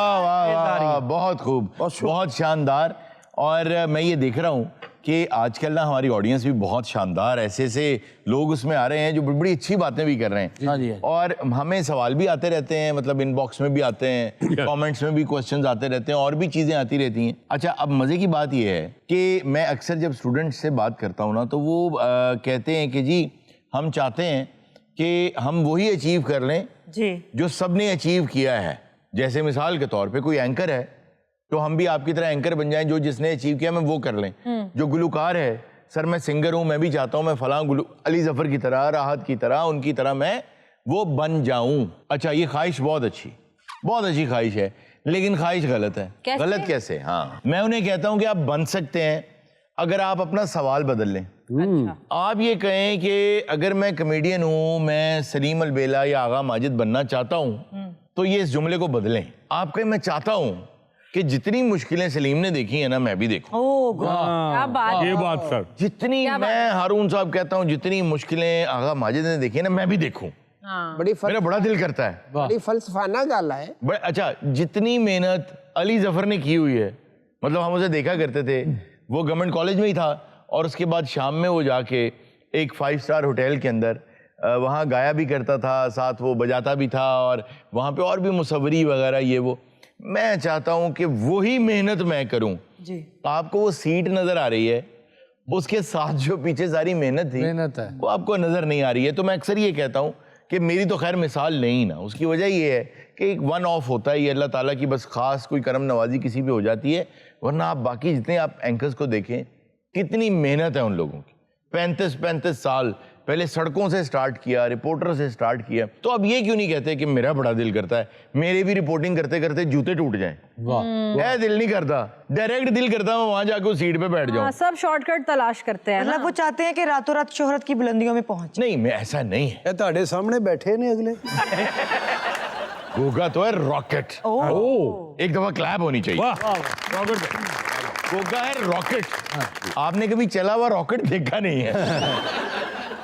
वाह वाह वाह, बहुत खूब, बहुत शानदार। और मैं ये देख रहा हूँ कि आजकल ना हमारी ऑडियंस भी बहुत शानदार, ऐसे ऐसे लोग उसमें आ रहे हैं जो बड़ी अच्छी बातें भी कर रहे हैं। और हमें सवाल भी आते रहते हैं, मतलब इनबॉक्स में भी आते हैं, कमेंट्स में भी क्वेश्चंस आते रहते हैं, और भी चीज़ें आती रहती हैं। अच्छा, अब मज़े की बात ये है कि मैं अक्सर जब स्टूडेंट्स से बात करता हूँ ना, तो वो कहते हैं कि जी हम चाहते हैं कि हम वही अचीव कर लें जी जो सब ने अचीव किया है। जैसे मिसाल के तौर पे कोई एंकर है तो हम भी आपकी तरह एंकर बन जाएं, जो जिसने अचीव किया मैं वो कर लें। जो गुलकार है, सर मैं सिंगर हूं, मैं भी चाहता हूं मैं फलां अली जफर की तरह, राहत की तरह, उनकी तरह मैं वो बन जाऊं। अच्छा, ये ख्वाहिश बहुत अच्छी ख्वाहिश है, लेकिन ख्वाहिश गलत है। कैसे? गलत कैसे? हाँ, मैं उन्हें कहता हूं कि आप बन सकते हैं अगर आप अपना सवाल बदल लें। अच्छा। आप ये कहें कि अगर मैं कमेडियन हूं, मैं सलीम अलबेला या आगा माजिद बनना चाहता हूं, तो ये इस जुमले को बदलें। आप कहें मैं चाहता हूं कि जितनी मुश्किलें सलीम ने देखी है ना, मैं भी देखूं। क्या बात, ये बात सर, जितनी मैं हारून साहब कहता हूं जितनी मुश्किलें आगा माजिद ने देखी है ना, मैं भी देखूं। मेरा बड़ा दिल करता है। बड़ी फलसफाना गल है। अच्छा, जितनी मेहनत अली जफर ने की हुई है, मतलब हम उसे देखा करते थे, वो गवर्नमेंट कॉलेज में ही था और उसके बाद शाम में वो जाके एक 5 स्टार होटल के अंदर वहाँ गाया भी करता था, साथ वो बजाता भी था, और वहाँ पे और भी मुसव्वरी वगैरह ये वो। मैं चाहता हूँ कि वही मेहनत मैं करूँ जी। आपको वो सीट नजर आ रही है, उसके साथ जो पीछे सारी मेहनत है वो आपको नजर नहीं आ रही है। तो मैं अक्सर ये कहता हूँ कि मेरी तो खैर मिसाल नहीं ना, उसकी वजह ये है कि एक वन ऑफ होता है, ये अल्लाह ताला की बस खास कोई करम नवाजी किसी पे हो जाती है, वरना आप बाकी जितने आप एंकर्स को देखें कितनी मेहनत है उन लोगों की। 35 साल पहले सड़कों से स्टार्ट किया, रिपोर्टर से स्टार्ट किया। तो अब ये क्यों नहीं कहते कि मेरा बड़ा दिल करता है मेरे भी रिपोर्टिंग करते करते जूते टूट जाएं। वाह, दिल नहीं करता, डायरेक्ट दिल करता है वहां जाकर सीट पे बैठ जाऊं। सब शॉर्टकट तलाश करते हैं, मतलब वो चाहते हैं कि रातों रात शोहरत की बुलंदियों में पहुंच। नहीं, मैं ऐसा नहीं है। ਤੁਹਾਡੇ सामने बैठे ने अगले। गोगा तो है रॉकेट। एक दफा क्लैप होनी चाहिए। गोगा है रॉकेट। आपने कभी चला हुआ रॉकेट देखा नहीं है?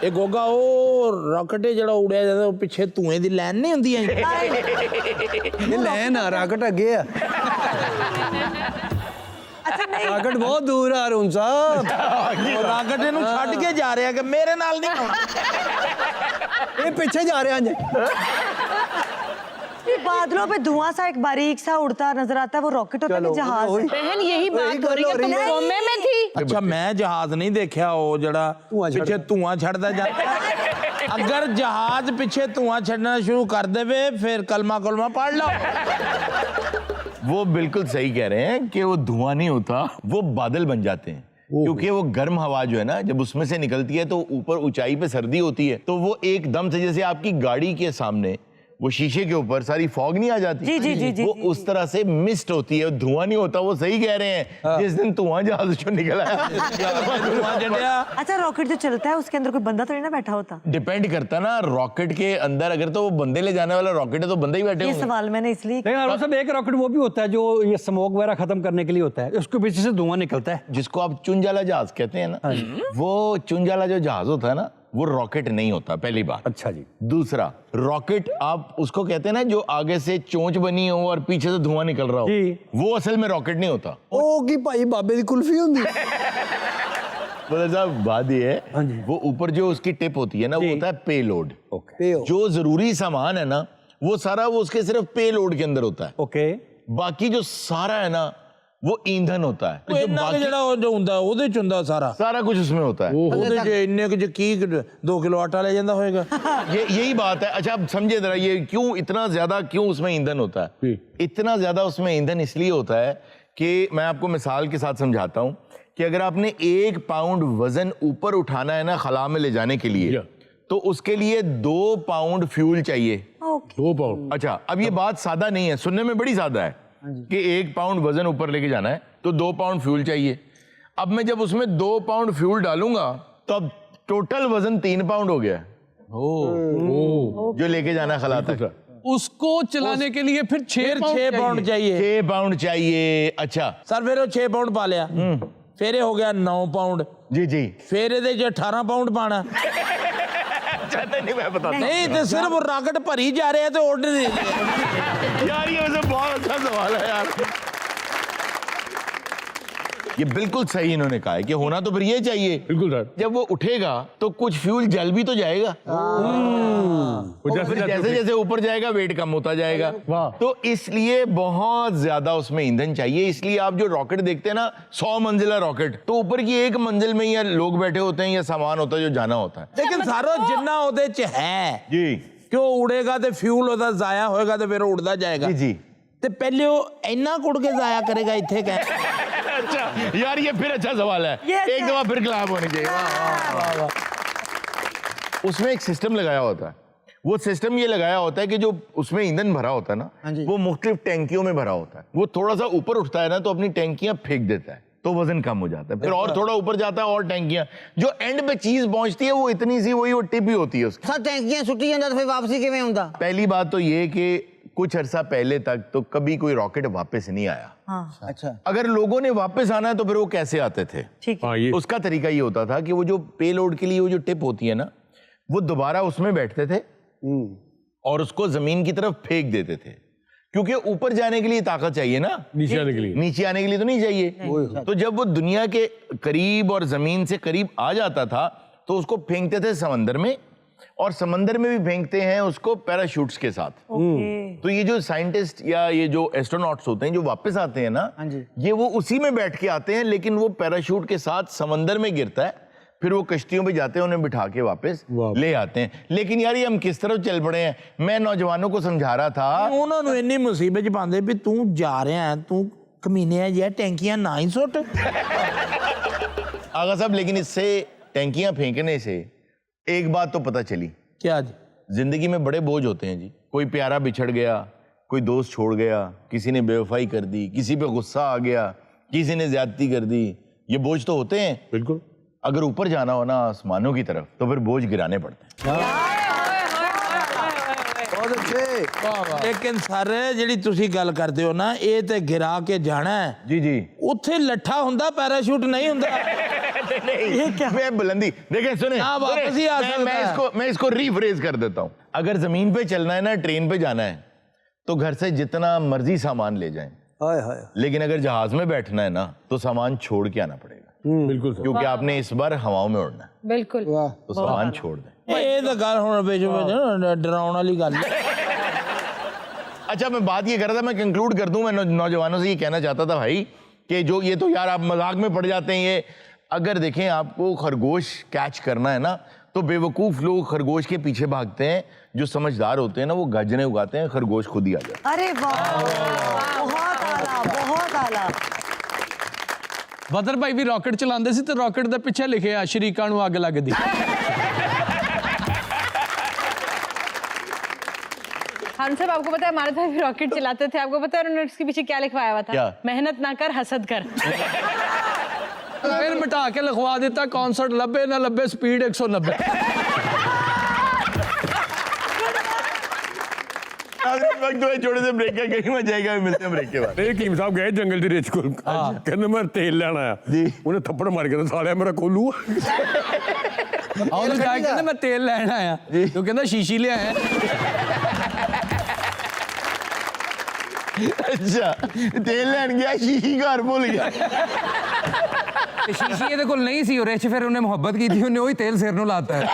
ਇਹ ਗੋਗਾ ਉਹ ਰਾਕਟ ਜਿਹੜਾ ਉੜਿਆ ਜਾਂਦਾ, ਉਹ ਪਿੱਛੇ ਧੂਏ ਦੀ ਲਾਈਨ ਨਹੀਂ ਹੁੰਦੀ ਐ। ਇਹ ਲੈਨ ਆ, ਰਾਕਟ ਅੱਗੇ ਆ। ਰਾਕਟ ਬਹੁਤ ਦੂਰ ਆ ਅਰੁਣ ਸਾਹਿਬ। ਰਾਕਟ ਇਹਨੂੰ ਛੱਡ ਕੇ ਜਾ ਰਿਹਾ ਕਿ ਮੇਰੇ ਨਾਲ ਨਹੀਂ ਆਉਣਾ। ਇਹ ਪਿੱਛੇ ਜਾ ਰਿਹਾ ਜੀ। बादलों पे धुआं सा एक बारीक सा उड़ता नजर आता है, वो रॉकेट होता है, जहाज है। बहन यही बात हो रही है, तुम कोमे में थी। अच्छा, मैं जहाज नहीं देखा वो जड़ा पीछे धुआं छड़दा जाता। अगर जहाज पीछे धुआं छड़ना शुरू कर देवे फिर कलमा पढ़ लो। वो बिल्कुल सही कह रहे हैं कि वो धुआं नहीं होता, वो बादल बन जाते हैं। क्योंकि वो गर्म हवा जो है ना, जब उसमें से निकलती है तो ऊपर ऊंचाई पे सर्दी होती है, तो वो एकदम से जैसे आपकी गाड़ी के सामने वो शीशे के ऊपर सारी फॉग नहीं आ जाती, जी, वो उस तरह से मिस्ट होती है, धुआं नहीं होता। वो सही कह रहे हैं। जिस दिन धुआं जहाज जो निकला अच्छा, रॉकेट जो चलता है उसके अंदर कोई बंदा तो नहीं ना बैठा होता? डिपेंड करता ना रॉकेट के अंदर, अगर तो वो बंदे ले जाने वाला रॉकेट है तो बंदे ही बैठे ये सवाल मैंने इसलिए। सब एक रॉकेट वो भी होता है जो ये स्मोक वगैरह खत्म करने के लिए होता है, उसके पीछे से धुआं निकलता है, जिसको आप चुंजाला जहाज कहते हैं ना। वो चुंजाला जो जहाज होता है ना, वो रॉकेट नहीं होता, पहली बात। अच्छा जी। दूसरा, रॉकेट आप उसको कहते हैं ना जो आगे से चोंच बनी हो और पीछे से धुआं निकल रहा हो, वो असल में रॉकेट नहीं होता। ओ की भाई बाबे दी कुल्फी होंगी। मतलब साहब बात ये है, वो ऊपर जो उसकी टिप होती है ना, वो होता है पेलोड। जो जरूरी सामान है ना, वो सारा वो उसके सिर्फ पेलोड के अंदर होता है। बाकी जो सारा है ना, वो ईंधन होता है। सारा कुछ उसमें होता है। 2 किलो आटा ले जाता होगा। यही बात है। अच्छा, अब समझे जरा, ये क्यों इतना ज्यादा क्यों उसमें ईंधन होता है? इतना ज्यादा उसमें ईंधन इसलिए होता है कि मैं आपको मिसाल के साथ समझाता हूं कि अगर आपने 1 पाउंड वजन ऊपर उठाना है ना खला में ले जाने के लिए, तो उसके लिए 2 पाउंड फ्यूल चाहिए। 2 पाउंड। अच्छा, अब ये बात सादा नहीं है, सुनने में बड़ी सादा है कि 1 पाउंड वजन ऊपर लेके जाना है तो 2 पाउंड फ्यूल चाहिए। अब मैं जब उसमें 2 पाउंड फ्यूल डालूंगा तो अब टोटल वजन 3 पाउंड हो गया जो लेके जाना खला तक। उसको चलाने के लिए फिर 6 पाउंड चाहिए। 6 पाउंड चाहिए। अच्छा सर, फिर 6 पाउंड पा लिया, फिर हो गया 9 पाउंड। जी, फिर ये 18 पाउंड पाना। चाहते नहीं मैं बताता नहीं तो सिर्फ रॉकेट भरी जा रहे हैं तो उड़ नहीं रहे। हूं। यार ये वैसे बहुत अच्छा सवाल है यार। ये बिल्कुल सही इन्होंने कहा है कि होना तो फिर ये चाहिए। बिल्कुल सर। जब वो उठेगा तो कुछ फ्यूल जल भी तो जाएगा। फिर जैसे जैसे ऊपर जाएगा वेट कम होता जाएगा। तो इसलिए बहुत ज्यादा उसमें ईंधन चाहिए। इसलिए आप जो रॉकेट देखते हैं ना 100 मंजिला रॉकेट, तो ऊपर की एक मंजिल में या लोग बैठे होते हैं या सामान होता है जो जाना होता है। लेकिन सारो जिन्ना ਉਹਦੇ ਚ ਹੈ जी ਕਿਉਂ ਉੜੇਗਾ ਤੇ ਫਿਊਲ ਉਹਦਾ ਜ਼ਾਇਆ ਹੋਏਗਾ ਤੇ ਫਿਰ ਉੜਦਾ ਜਾਏਗਾ। जी जी। ਤੇ ਪਹਿਲੇ ਉਹ ਇੰਨਾ ਕੁੜ ਕੇ ਜ਼ਾਇਆ ਕਰੇਗਾ ਇੱਥੇ ਕਹਿ। अच्छा यार ये फिर अच्छा सवाल है। ये एक दफा फिर क्लाप होनी चाहिए। वाह, वाह, वाह, वाह। उसमें एक सिस्टम लगाया होता है। वो सिस्टम ये लगाया होता है कि जो उसमें ईंधन भरा होता है ना, वो मुख्तलिफ टैंकियों में भरा होता है। वो थोड़ा सा ऊपर उठता है ना तो अपनी टैंकियां फेंक देता है, तो वजन कम हो जाता है। फिर और थोड़ा ऊपर जाता है और टैंकियां, जो एंड पे चीज पहुंचती है वो इतनी सी वही वो टिप ही होती है उसकी। सर टैंकियां सुट्टी जाता तो फिर वापसी किवें हुंदा? पहली बात तो ये कि कुछ अरसा पहले तक तो कभी कोई रॉकेट वापस नहीं आया। हाँ अच्छा अगर लोगों ने वापस आना है तो फिर वो कैसे आते थे? ठीक है। हाँ ये उसका तरीका ये होता था कि वो जो पेलोड के लिए वो जो टिप होती है ना, वो दोबारा उसमें बैठते थे और उसको जमीन की तरफ फेंक देते थे, क्योंकि ऊपर जाने के लिए ताकत चाहिए ना, नीचे आने के लिए। नीचे आने के लिए तो नहीं चाहिए। तो जब वो दुनिया के करीब और जमीन से करीब आ जाता था तो उसको फेंकते थे समंदर में, और समंदर में भी फेंकते हैं उसको पैराशूट्स के साथ। तो ये जो साइंटिस्ट या ये जो एस्ट्रोनॉट्स होते हैं जो वापस आते हैं ना, ये वो उसी में बैठ के आते हैं, लेकिन वो पैराशूट के साथ समंदर में गिरता है, फिर वो कश्तियों पे जाते हैं, उन्हें बिठा के वापस ले आते हैं। लेकिन यार ये हम किस तरफ चल पड़े हैं। मैं नौजवानों को समझा रहा था, ਉਹਨਾਂ ਨੂੰ ਇੰਨੀ ਮੁਸੀਬਤ ਚ ਪਾਉਂਦੇ ਵੀ ਤੂੰ ਜਾ ਰਿਹਾ ਹੈ, ਤੂੰ ਕਮੀਨੇ ਜਿਹਾ ਟੈਂਕੀਆਂ ਨਾ ਹੀ ਸੁੱਟ। आगा साहब, लेकिन इससे टैंकियां फेंकने से एक बात तो पता चली, क्या जी? जिंदगी में बड़े बोझ होते हैं जी। कोई प्यारा बिछड़ गया, कोई दोस्त छोड़ गया, किसी ने बेवफाई कर दी, किसी पे गुस्सा आ गया, किसी ने ज्यादती कर दी, ये बोझ तो होते हैं। बिल्कुल। अगर ऊपर जाना हो ना आसमानों की तरफ तो फिर बोझ गिराने पड़ते हैं। बहुत अच्छे। ਲੇਕਿਨ ਸਰ ਜਿਹੜੀ ਤੁਸੀਂ ਗੱਲ ਕਰਦੇ ਹੋ ਨਾ, ਇਹ ਤੇ ਗਿਰਾ ਕੇ ਜਾਣਾ ਹੈ। जी जी। ਉੱਥੇ ਲੱਠਾ ਹੁੰਦਾ, ਪੈਰਾਸ਼ੂਟ नहीं ਹੁੰਦਾ। ये क्या? मैं बुलंदी देखें, सुने, हाँ, वापस ही आ सकता है। मैं इसको रीफ्रेज कर देता हूँ। अगर जमीन पे चलना है ना, ट्रेन पे जाना है, तो घर से जितना मर्जी सामान ले जाएं, हाय हाय। लेकिन अगर जहाज में बैठना है ना तो सामान छोड़ के आना पड़ेगा, बिल्कुल सर। क्योंकि आपने इस बार हवाओं में उड़ना है, बिल्कुल। तो सामान छोड़ दें। ਇਹ ਤਾਂ ਗੱਲ ਹੁਣ ਵਿੱਚ ਡਰਾਉਣ ਵਾਲੀ ਗੱਲ ਹੈ। अच्छा, मैं बात ये कर रहा था, मैं कंक्लूड कर दूं। मैं नौजवानों से ये कहना चाहता था भाई कि जो ये तो यार आप मजाक में पड़ जाते हैं। ये अगर देखें, आपको खरगोश कैच करना है ना, तो बेवकूफ लोग खरगोश के पीछे भागते हैं, जो समझदार होते हैं ना वो गर्जने उगाते हैं, खरगोश खुद ही आ जाता है। अरे वाह, बहुत आला, बहुत आला। ਬਦਰ ਭਾਈ ਵੀ ਰਾਕਟ ਚਲਾਉਂਦੇ ਸੀ ਤੇ ਰਾਕਟ ਦੇ ਪਿੱਛੇ ਲਿਖਿਆ ਸ਼ਰੀਕਾਂ ਨੂੰ ਅੱਗ ਲੱਗਦੀ। हम सब आपको पता है हमारे साथ भी रॉकेट चलाते थे, आपको पता है उन्होंने उसके पीछे क्या लिखवाया हुआ था? क्या? मेहनत ना कर, हसद कर। ਫਿਰ ਮਿਟਾ ਕੇ ਲਿਖਵਾ ਦਿੱਤਾ ਕਨਸਰਟ ਲੱਭੇ ਨਾ ਲੱਭੇ ਸਪੀਡ 190। छोटे से ब्रेक कहीं में जाएगा, मिलते हैं ब्रेक के बाद। ਹਕੀਮ ਸਾਹਿਬ ਗਏ ਜੰਗਲ ਦੀ ਰੇਚ ਕੋਲ, ਕਹਿੰਦੇ ਮੈਂ ਤੇਲ ਲੈਣਾ ਆ ਜੀ। ਉਹਨੇ ਥੱਪੜ ਮਾਰ ਕੇ ਸਾਲਿਆ ਮੇਰਾ ਕੋਲੂ। ਉਹਨੂੰ ਜਾ ਕੇ ਕਹਿੰਦੇ ਮੈਂ ਤੇਲ ਲੈਣ ਆਇਆ, ਉਹ ਕਹਿੰਦਾ ਸ਼ੀਸ਼ੀ ਲਿਆਇਆ। अच्छा, तेल लैन गया, शीशी घर भूल गया। ਸ਼ੀਸ਼ੀ ਇਹਦੇ ਕੋਲ ਨਹੀਂ ਸੀ, ਉਹ ਰਿਚ ਫਿਰ ਉਹਨੇ ਮੁਹੱਬਤ ਕੀਤੀ, ਉਹਨੇ ਉਹੀ ਤੇਲ ਸਿਰ ਨੂੰ ਲਾਤਾ ਹੈ।